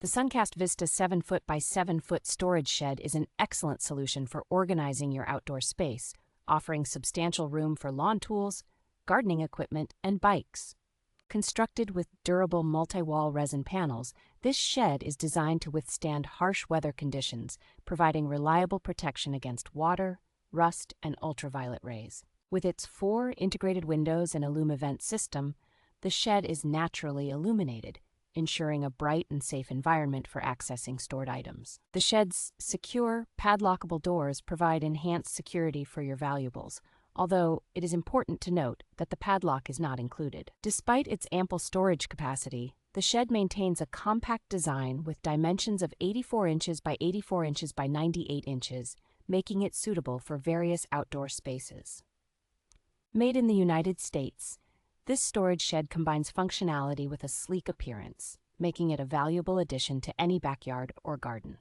The Suncast Vista 7x7 storage shed is an excellent solution for organizing your outdoor space, offering substantial room for lawn tools, gardening equipment, and bikes. Constructed with durable multi-wall resin panels, this shed is designed to withstand harsh weather conditions, providing reliable protection against water, rust, and ultraviolet rays. With its 4 integrated windows and IllumiVent system, the shed is naturally illuminated, ensuring a bright and safe environment for accessing stored items. The shed's secure, pad-lockable doors provide enhanced security for your valuables, although it is important to note that the padlock is not included. Despite its ample storage capacity, the shed maintains a compact design with dimensions of 84 inches by 84 inches by 98 inches, making it suitable for various outdoor spaces. Made in the United States, this storage shed combines functionality with a sleek appearance, making it a valuable addition to any backyard or garden.